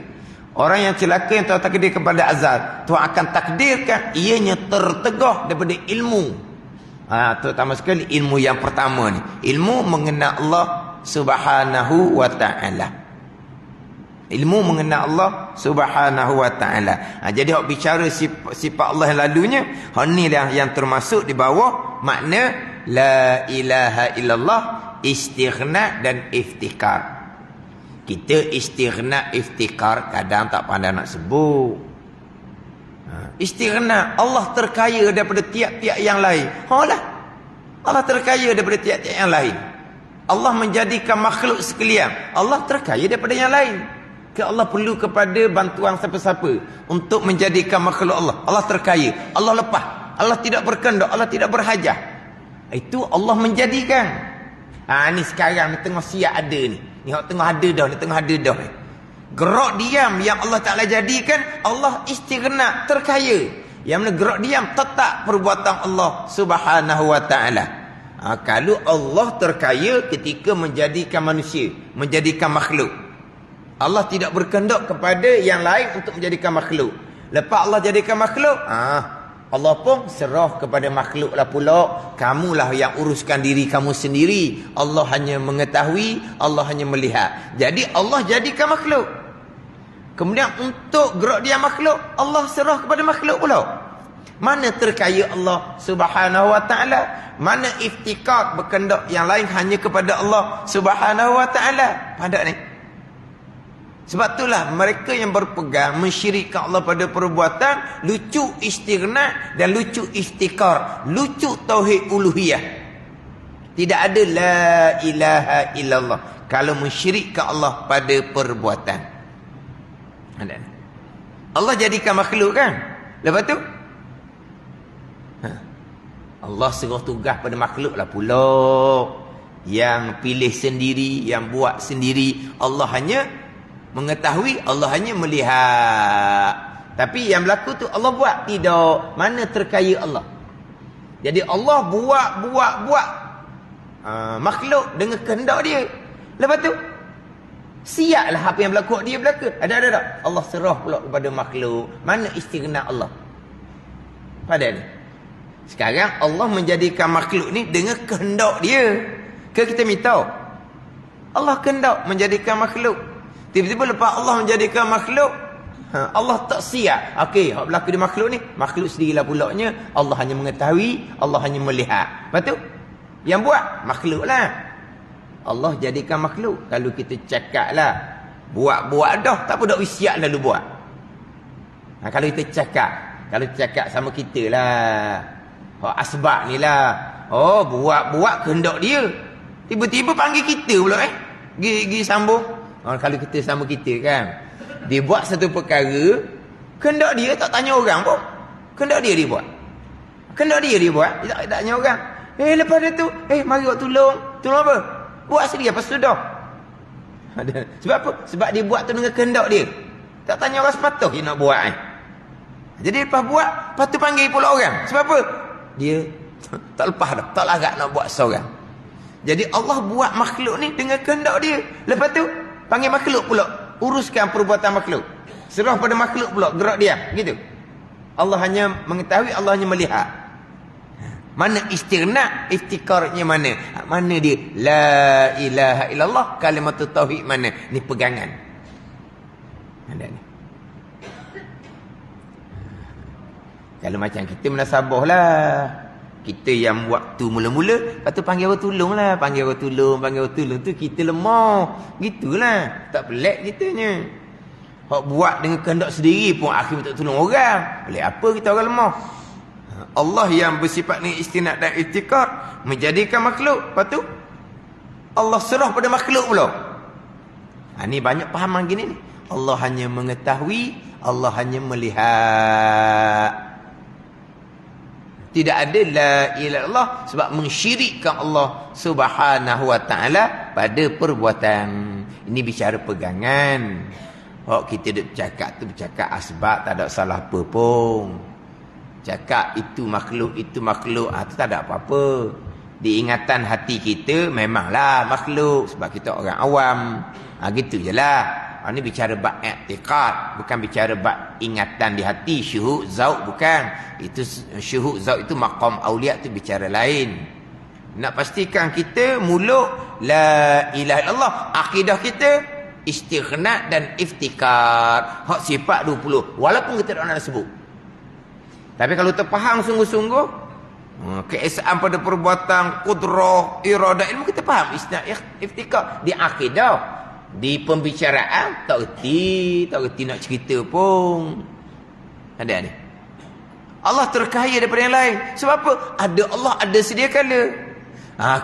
Orang yang celaka yang Tuhan takdirkan pada azal, Tuhan akan takdirkan ianya tertegah daripada ilmu. Terutama sekali ilmu yang pertama ni, ilmu mengenal Allah Subhanahu wa ta'ala. Ilmu mengenal Allah Subhanahu wa ta'ala. Jadi hak bicara sifat Allah yang lalunya, hak ni lah yang termasuk di bawah makna la ilaha illallah, istighna dan iftikar. Kita istighna, iftikar kadang tak pandai nak sebut. Istighna, Allah terkaya daripada tiap-tiap yang lain. Allah terkaya daripada tiap-tiap yang lain. Allah menjadikan makhluk sekalian, Allah terkaya daripada yang lain. Allah perlu kepada bantuan siapa-siapa untuk menjadikan makhluk Allah. Allah terkaya, Allah lepas, Allah tidak berkendak, Allah tidak berhajah. Itu Allah menjadikan. Ni sekarang ni tengah siap ada ni. Ni tengah ada dah, ni tengah ada dah. Gerak diam yang Allah Ta'ala jadikan, Allah istighna, terkaya. Yang mana gerak diam tetap perbuatan Allah Subhanahu wa ta'ala. Kalau Allah terkaya ketika menjadikan manusia, menjadikan makhluk, Allah tidak berkendak kepada yang lain untuk menjadikan makhluk. Lepas Allah jadikan makhluk, Allah pun serah kepada makhluk lah pula. Kamulah yang uruskan diri kamu sendiri. Allah hanya mengetahui, Allah hanya melihat. Jadi Allah jadikan makhluk. Kemudian untuk gerak dia makhluk, Allah serah kepada makhluk pula. Mana terkaya Allah Subhanahu wa ta'ala? Mana iftikar berkendak yang lain hanya kepada Allah Subhanahu wa ta'ala? Pada ni. Sebab itulah mereka yang berpegang mensyirikkan Allah pada perbuatan, lucu istighna dan lucu iftikar, lucu tauhid uluhiyah. Tidak ada la ilaha illallah kalau mensyirikkan Allah pada perbuatan. Allah jadikan makhluk kan? Lepas tu Allah serah tugas pada makhluk lah pula, yang pilih sendiri, yang buat sendiri. Allah hanya mengetahui, Allah hanya melihat. Tapi yang berlaku tu Allah buat? Tidak. Mana terkaya Allah? Jadi Allah buat makhluk dengan kehendak dia. Lepas tu siaplah apa yang berlaku dia berlaku. Ada. Allah serah pula kepada makhluk. Mana istighna Allah? Pada ni. Sekarang Allah menjadikan makhluk ni dengan kehendak dia. Ke kita minta? Allah kehendak menjadikan makhluk. Tiba-tiba lepas Allah menjadikan makhluk, Allah tak siap. Okey, hak berlaku di makhluk ni, makhluk sendirilah pulaknya. Allah hanya mengetahui, Allah hanya melihat. Lepas tu, yang buat makhluk lah. Allah jadikan makhluk. Kalau kita cakap lah, buat dah, tak apa dah siap lalu buat. Kalau kita cakap sama kita lah, asbab ni lah, buat kehendak dia, tiba-tiba panggil kita pula Gi sambung. Kalau kita sama kita kan, dia buat satu perkara, kehendak dia tak tanya orang pun. Kehendak dia buat. Dia tak tanya orang. Lepas tu, mari awak tolong. Tolong apa? Buat sendiri apa sudah. Sebab apa? Sebab dia buat tu dengan kehendak dia. Tak tanya orang sepatut dia nak buat. Jadi lepas buat, lepas tu panggil pula orang. Sebab apa? Dia tak lepas dah, tak larat nak buat seorang. Jadi Allah buat makhluk ni dengan kehendak dia. Lepas tu panggil makhluk pula, uruskan perbuatan makhluk. Serah pada makhluk pula, gerak diam, gitu. Allah hanya mengetahui, Allah hanya melihat. Mana istighna, iftikarnya mana? Mana dia? La ilaha illallah, kalimat tauhid mana? Ni pegangan. Ada ni. Kalau macam kita menasabah lah. Kita yang waktu mula-mula, lepas tu panggil orang tolong lah. Panggil orang tolong tu kita lemah. Gitulah. Tak pelik kitanya. Hak buat dengan kehendak sendiri pun akhir tak tolong orang. Pelik apa kita orang lemah? Allah yang bersifat ni istinad dan iftikar, menjadikan makhluk. Lepas tu Allah serah pada makhluk pula. Ni banyak fahaman gini ni. Allah hanya mengetahui, Allah hanya melihat. Tidak ada la ilaha illallah sebab mensyirikkan Allah Subhanahu wa taala pada perbuatan. Ini bicara pegangan. Kita duk bercakap tu bercakap asbab, tak ada salah apa pun. Cakap itu makhluk tu tak ada apa-apa. Di ingatan hati kita memanglah makhluk sebab kita orang awam. Gitu je lah. Ini bicara bab i'tiqad, bukan bicara bab ingatan di hati, syuhud zauq bukan. Itu syuhud zauq itu maqam auliya, itu bicara lain. Nak pastikan kita mulut la ilaha illallah, akidah kita istighna dan iftikar. Hak sifat 20 walaupun kita tak nak sebut. Tapi kalau terfaham sungguh-sungguh keesaan pada perbuatan, qudrah, iradah, ilmu, kita faham istinad iftikar di akidah. Di pembicaraan tak reti nak cerita pun. Ada ni. Allah terkaya daripada yang lain. Sebab apa? Ada Allah, ada sedia kala.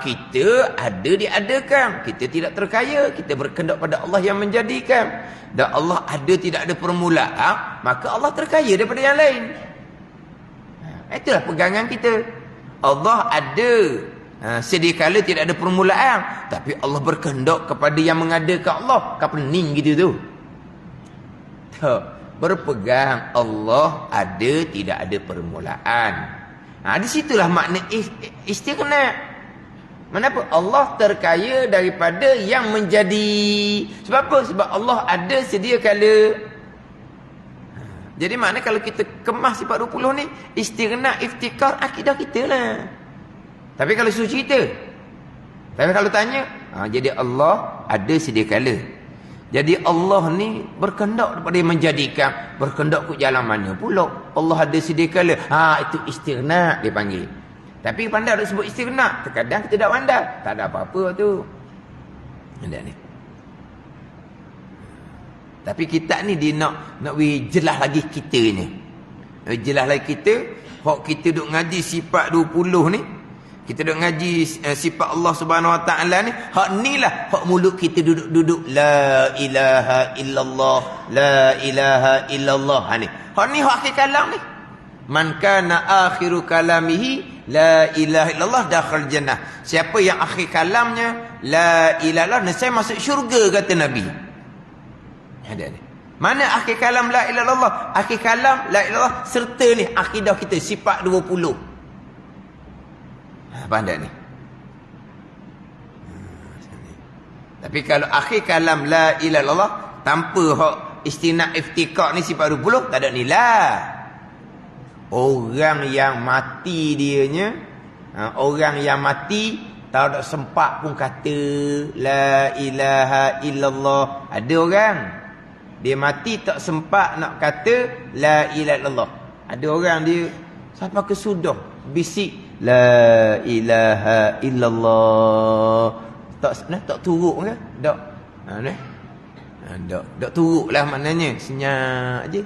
Kita ada diadakan. Kita tidak terkaya, kita berkehendak pada Allah yang menjadikan. Dan Allah ada tidak ada permulaan, maka Allah terkaya daripada yang lain. Itulah pegangan kita. Allah ada, sedia kala tidak ada permulaan, tapi Allah berkehendak kepada yang mengadakan Allah. Kapening gitu tu. Berpegang Allah ada tidak ada permulaan. Di situlah makna istighna. Kenapa? Allah terkaya daripada yang menjadi. Sebab apa? Sebab Allah ada sedia kala. Jadi makna kalau kita kemas sifat 20 ni, istighna, iftikar, akidah kita lah. Tapi kalau suruh cerita, tapi kalau tanya, jadi Allah ada sedia kala. Jadi Allah ni berkehendak daripada yang menjadikan. Berkehendak ke jalan mana pula? Allah ada sedia kala. Itu istighna dia panggil. Tapi pandai ada sebut istighna, terkadang kita tak pandai. Tak ada apa-apa tu. Ada ni. Tapi kita ni dia nak jelas lagi kita ni. Jelas lagi kita. Hak kita duk ngaji sifat 20 ni. Kita duk ngaji sifat Allah Subhanahu Wa Taala ni. Hak ni lah hak mulut kita duduk la ilaha illallah, la ilaha illallah. Ni. Hak ni hak akhir kalam ni. Man kana akhiru kalamihi la ilaha illallah dakhal jannah. Siapa yang akhir kalamnya la ilaha illallah, nescaya masuk syurga, kata Nabi. Ada ni. Mana akhir kalam la ilaha illallah? Akhir kalam la ilaha illallah serta ni akidah kita sifat 20. Pandai ni. Tapi kalau akhir kalam la ilaha illallah tanpa hak istinad iftikar ni sifat 20, tak ada nilai. Orang yang mati dianya, orang yang mati tak ada sempat pun kata la ilaha illallah. Ada orang dia mati tak sempat nak kata la ilaha illallah. Ada orang dia sampai ke sudah bisik la ilaha illallah. Tak turuk ke? Tak. Tak turuklah maknanya. Senyap je.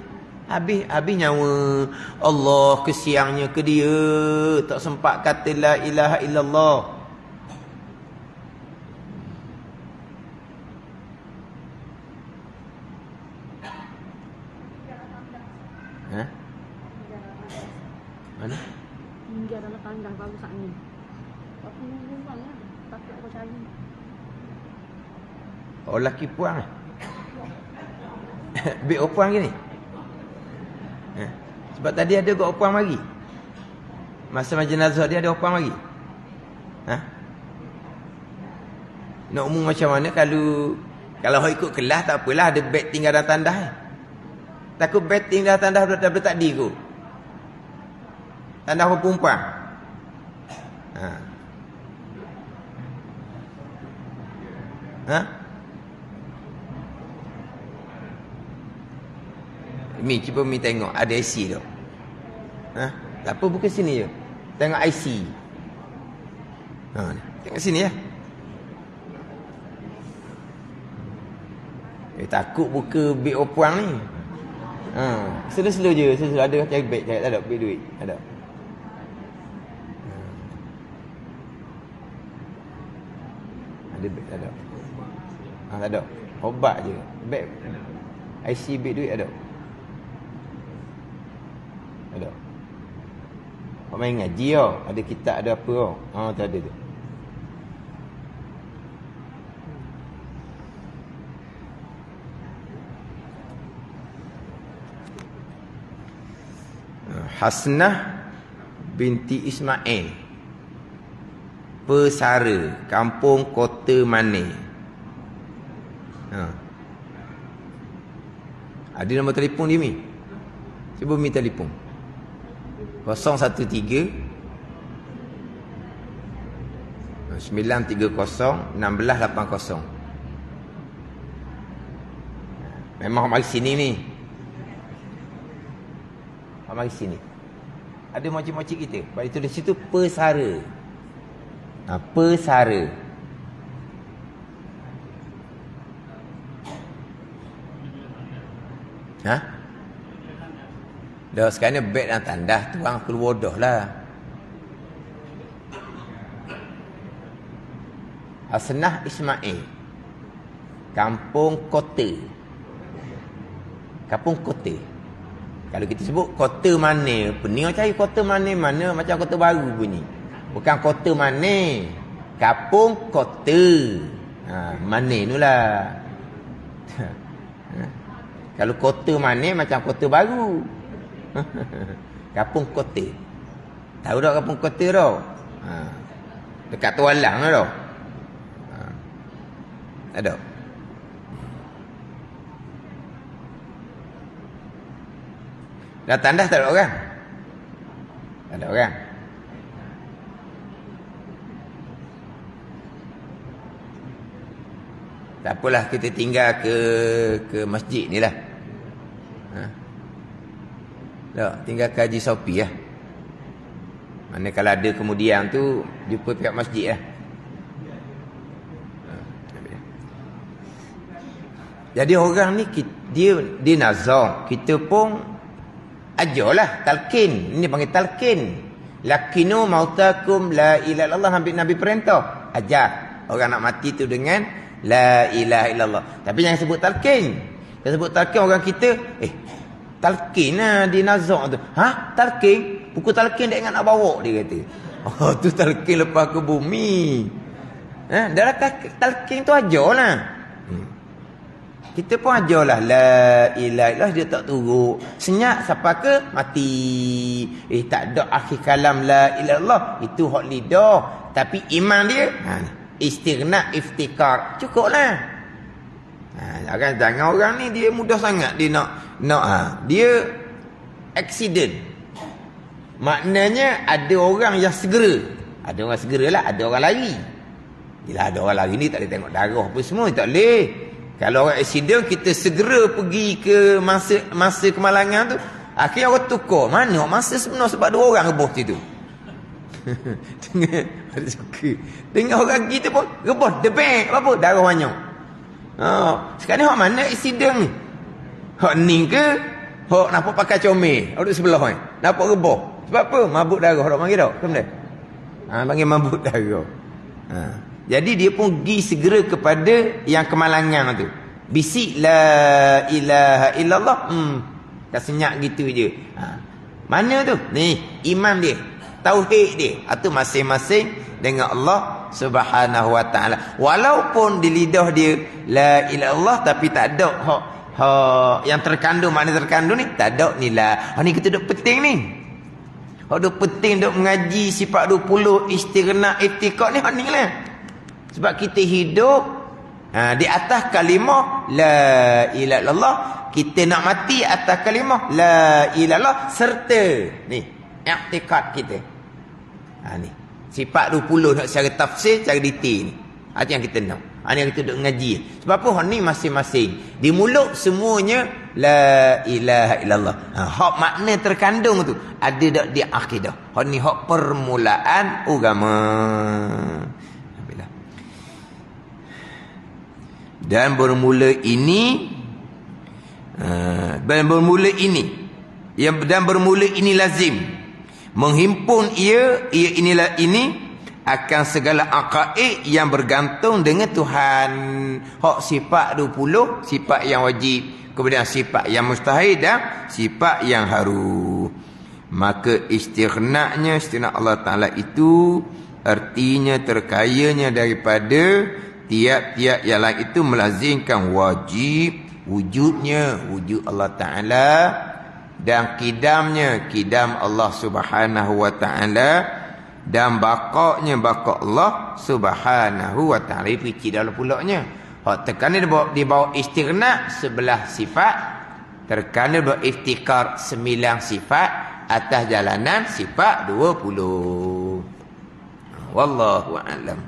Habis nyawa. Allah kesiangnya ke dia. Tak sempat kata la ilaha illallah. Ha? Mana? Hingga dalam tandas baru saat ni. Aku nunggu bang lah. Takut aku cari. Oh, lelaki puang lah. Bik puang ke ni? Ha? Sebab tadi ada kot puang lagi. Masa jenazah dia ada puang lagi. Ha? Nak umum macam mana kalau ikut kelas tak apalah, ada beg tinggal dalam tandas. Takut beg tinggal dalam tandas daripada tadi kot. Tandas apa perempuan? Ha? Ha? Mi, cuba Mi tengok. Ada IC tu. Ha? Tak apa, buka sini je. Tengok IC. Ha, tengok sini ya. Takut buka beg opuang ni. Ha, slow-slow je. Slow-slow. Ada cari beg. Tak ada beg duit. Ada. Ada beg tak ada. Ha, tak ada. Obat je. Beg IC beg duit ada. Ada. Kau main ngaji tau. Ada kitab ada apa tau. Ha, tak ada tu. Hasnah binti Ismail, Pesara, Kampung Kota Mane. Ha. Ada nombor telefon dia Mi? Cuba Mi telefon. 013 930 1680. Memang mari sini ni. Mari sini. Ada makcik-makcik kita. Pada tulis situ Pesara. Ha, Pesara. Ha? Dah sekarang beg dan tandas tuang keluar dah lah. Hasnah Ismail, Kampung Kota. Kampung Kota. Kalau kita sebut kota mana, pening cari kota mana macam kota baru bunyi. Bukan kota mana, Kampung Kota. Ha, mana tu lah. Kalau kota mana macam kota baru. Kampung Kota. Tahu tak Kampung Kota tau? Ha. Dekat Tualang tau. Ha. Ada. Dah tandas tak ada orang? Tak ada orang. Tak apalah, kita tinggal ke masjid ni lah. Ha? Tak, tinggal ke Haji Sopi lah. Mana kalau ada kemudian tu, jumpa pihak masjid lah. Ha. Jadi orang ni, dia nazar. Kita pun ajarlah talqin. Ini panggil talqin. Lakinu mautakum la ilaha illallah. Nabi perintah ajar orang nak mati tu dengan la ilaha illallah. Tapi jangan sebut talqin. Kita sebut talqin orang kita, talqin lah di nazak tu. Ha? Talqin? Buku talqin dia ingat nak bawa, dia kata. Oh, tu talqin lepas ke bumi. Ha? Dalam talqin tu ajarlah. Kita pun ajarlah la ilaha illallah, dia tak turut. Senyap siapa ke mati. Tak ada akhir kalam la ilaha illallah. Itu hak lidah. Tapi iman dia istighna iftikar. Cukuplah. Jangan orang ni dia mudah sangat dia nak dia accident. Maknanya ada orang yang segera. Ada orang segera lah, ada orang lari. Bila ada orang lari ni tak boleh tengok darah apa semua, tak boleh. Kalau orang accident, kita segera pergi ke masa kemalangan tu. Akhirnya orang tukar. Mana masa sebenar sebab dua orang rebus situ. Dengar orang kita pun rebus. Debek apa? Darah banyak. Sekarang ni hak mana accident ni? Hak ni ke? Hok nampak pakai comel, duduk sebelah ni. Nampak rebah. Sebab apa? Mabuk darah dak panggil dak? Kemudian. Panggil mabuk darah. Jadi dia pun pergi segera kepada yang kemalangan tu. Bisik la ilaha illallah. Dah senyap gitu je. Mana tu? Ni, iman dia. Tauhid dia. Itu masing-masing dengan Allah Subhanahu wa taala. Walaupun di lidah dia la ilaha illallah tapi tak ada hak yang terkandung, makna terkandung ni tak ada ni lah. Ni kita duk penting ni. Duk penting duk mengaji sifat 20 istighna i'tiqad ni lah. Sebab kita hidup di atas kalimah la ilaha illallah, kita nak mati atas kalimah la ilaha illallah serta ni i'tiqad kita. Ni sifat 20 nak secara tafsir, secara detail ni. Itu yang kita nak. Ini yang kita duk ngaji. Sebab apa? Ni masing-masing. Di mulut semuanya la ilaha illallah. Hak makna terkandung tu ada dak di akidah. Ni hak permulaan agama. Dan bermula ini lazim menghimpun inilah ini akan segala aqaid yang bergantung dengan Tuhan. Hak sifat 20, sifat yang wajib, kemudian sifat yang mustahil dan sifat yang haru. Maka istighna Allah Ta'ala itu artinya terkayanya daripada tiap-tiap yang lain itu melazimkan wajib wujudnya wujud Allah Ta'ala dan kidam Allah Subhanahu wa Ta'ala dan bakaknya bakak Allah Subhanahu wa Ta'ala. Fikir dalam pulaknya hak tekanan di bawah istighna 11 sifat, terkena di bawah iftikar 9 sifat, atas jalanan sifat 20. Wallahu a'lam.